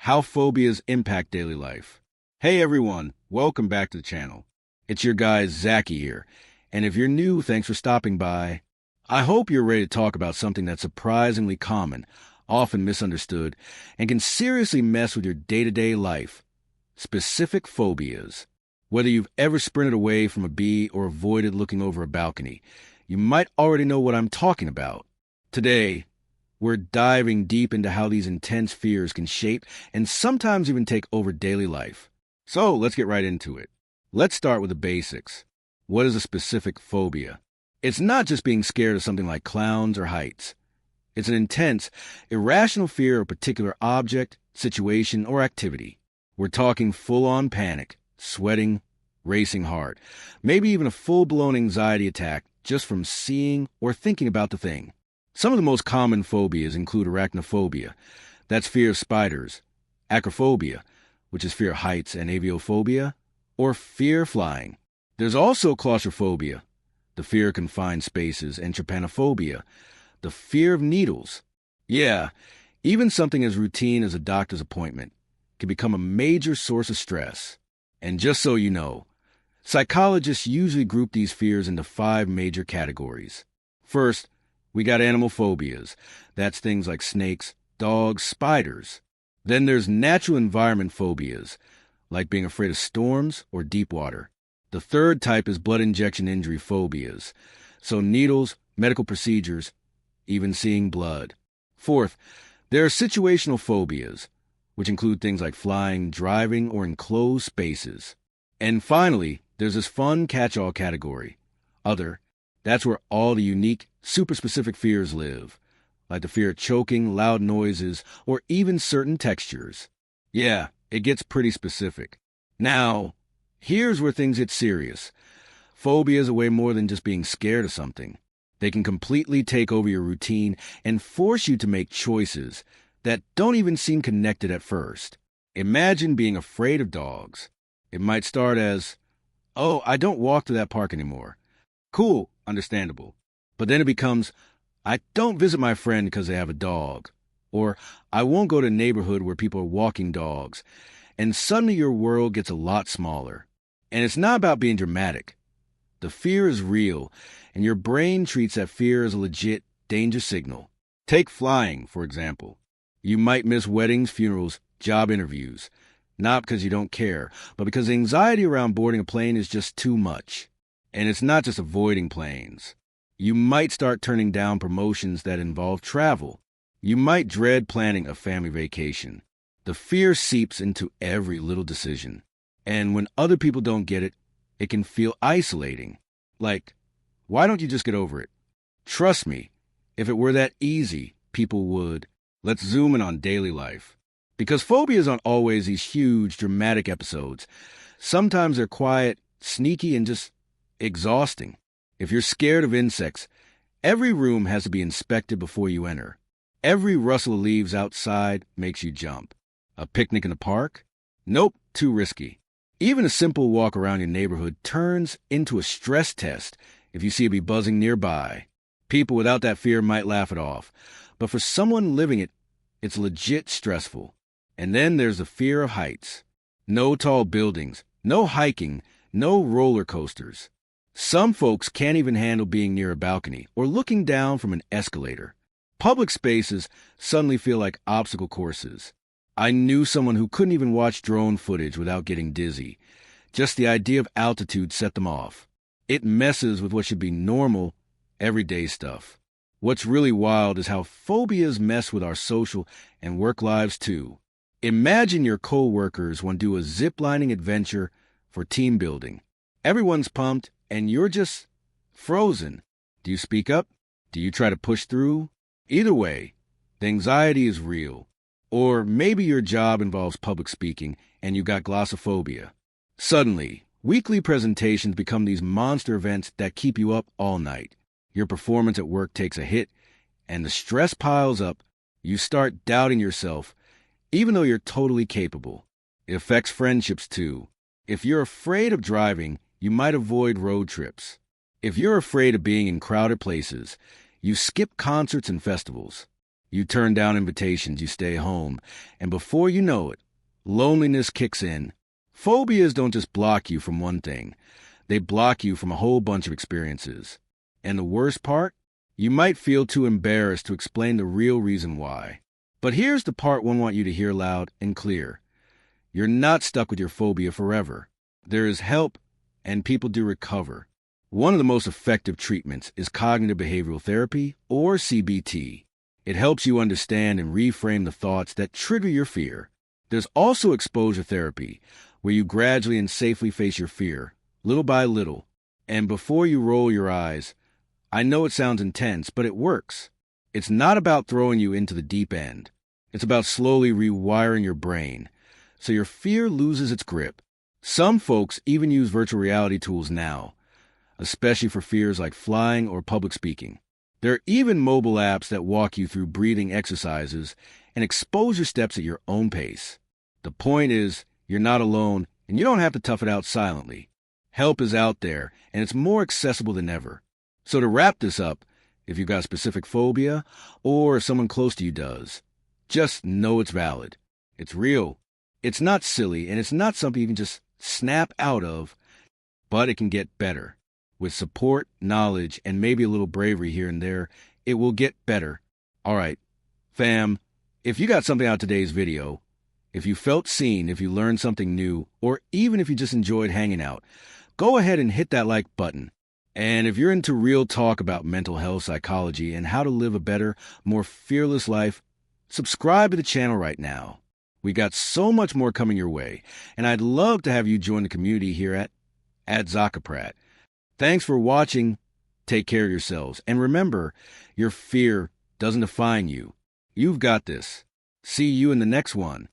How phobias impact daily life. Hey everyone, welcome back to the channel. It's your guy Zachy here, and if you're new, thanks for stopping by. I hope you're ready to talk about something that's surprisingly common, often misunderstood, and can seriously mess with your day-to-day life. Specific phobias. Whether you've ever sprinted away from a bee or avoided looking over a balcony, you might already know what I'm talking about. Today, we're diving deep into how these intense fears can shape and sometimes even take over daily life. So let's get right into it. Let's start with the basics. What is a specific phobia? It's not just being scared of something like clowns or heights. It's an intense, irrational fear of a particular object, situation, or activity. We're talking full-on panic, sweating, racing heart, maybe even a full-blown anxiety attack just from seeing or thinking about the thing. Some of the most common phobias include arachnophobia, that's fear of spiders, acrophobia, which is fear of heights and aviophobia, or fear of flying. There's also claustrophobia, the fear of confined spaces, and trypanophobia, the fear of needles. Yeah, even something as routine as a doctor's appointment can become a major source of stress. And just so you know, psychologists usually group these fears into 5 major categories. First, we got animal phobias. That's things like snakes, dogs, spiders. Then there's natural environment phobias, like being afraid of storms or deep water. The third type is blood injection injury phobias, so needles, medical procedures, even seeing blood. Fourth, there are situational phobias, which include things like flying, driving, or enclosed spaces. And finally, there's this fun catch-all category, other. That's where all the unique, super specific fears live, like the fear of choking, loud noises, or even certain textures. Yeah, it gets pretty specific. Now, here's where things get serious. Phobias are way more than just being scared of something. They can completely take over your routine and force you to make choices that don't even seem connected at first. Imagine being afraid of dogs. It might start as, oh, I don't walk to that park anymore. Cool, understandable. But then it becomes, I don't visit my friend because they have a dog. Or, I won't go to a neighborhood where people are walking dogs. And suddenly your world gets a lot smaller. And it's not about being dramatic. The fear is real, and your brain treats that fear as a legit danger signal. Take flying, for example. You might miss weddings, funerals, job interviews. Not because you don't care, but because the anxiety around boarding a plane is just too much. And it's not just avoiding planes. You might start turning down promotions that involve travel. You might dread planning a family vacation. The fear seeps into every little decision. And when other people don't get it, it can feel isolating. Like, why don't you just get over it? Trust me, if it were that easy, people would. Let's zoom in on daily life. Because phobias aren't always these huge, dramatic episodes. Sometimes they're quiet, sneaky, and just exhausting. If you're scared of insects, every room has to be inspected before you enter. Every rustle of leaves outside makes you jump. A picnic in the park? Nope, too risky. Even a simple walk around your neighborhood turns into a stress test if you see a bee buzzing nearby. People without that fear might laugh it off, but for someone living it, it's legit stressful. And then there's the fear of heights. No tall buildings, no hiking, no roller coasters. Some folks can't even handle being near a balcony or looking down from an escalator. Public spaces suddenly feel like obstacle courses. I knew someone who couldn't even watch drone footage without getting dizzy. Just the idea of altitude set them off. It messes with what should be normal, everyday stuff. What's really wild is how phobias mess with our social and work lives too. Imagine your co-workers want to do a zip-lining adventure for team building. Everyone's pumped, and you're just frozen. Do you speak up? Do you try to push through? Either way, the anxiety is real. Or maybe your job involves public speaking and you got glossophobia. Suddenly, weekly presentations become these monster events that keep you up all night. Your performance at work takes a hit, and the stress piles up. You start doubting yourself, even though you're totally capable. It affects friendships too. If you're afraid of driving, you might avoid road trips. If you're afraid of being in crowded places, you skip concerts and festivals. You turn down invitations, you stay home, and before you know it, loneliness kicks in. Phobias don't just block you from one thing. They block you from a whole bunch of experiences. And the worst part? You might feel too embarrassed to explain the real reason why. But here's the part one want you to hear loud and clear. You're not stuck with your phobia forever. There is help, and people do recover. One of the most effective treatments is cognitive behavioral therapy, or CBT. It helps you understand and reframe the thoughts that trigger your fear. There's also exposure therapy, where you gradually and safely face your fear, little by little. And before you roll your eyes, I know it sounds intense, but it works. It's not about throwing you into the deep end. It's about slowly rewiring your brain, so your fear loses its grip. Some folks even use virtual reality tools now, especially for fears like flying or public speaking. There are even mobile apps that walk you through breathing exercises and exposure steps at your own pace. The point is, you're not alone, and you don't have to tough it out silently. Help is out there, and it's more accessible than ever. So to wrap this up, if you've got a specific phobia, or if someone close to you does, just know it's valid. It's real. It's not silly, and it's not something you can just snap out of, but it can get better. With support, knowledge, and maybe a little bravery here and there, it will get better. All right, fam, if you got something out of today's video, if you felt seen, if you learned something new, or even if you just enjoyed hanging out, go ahead and hit that like button. And if you're into real talk about mental health, psychology, and how to live a better, more fearless life, subscribe to the channel right now. We got so much more coming your way, and I'd love to have you join the community here at Zakaprat. Thanks for watching. Take care of yourselves. And remember, your fear doesn't define you. You've got this. See you in the next one.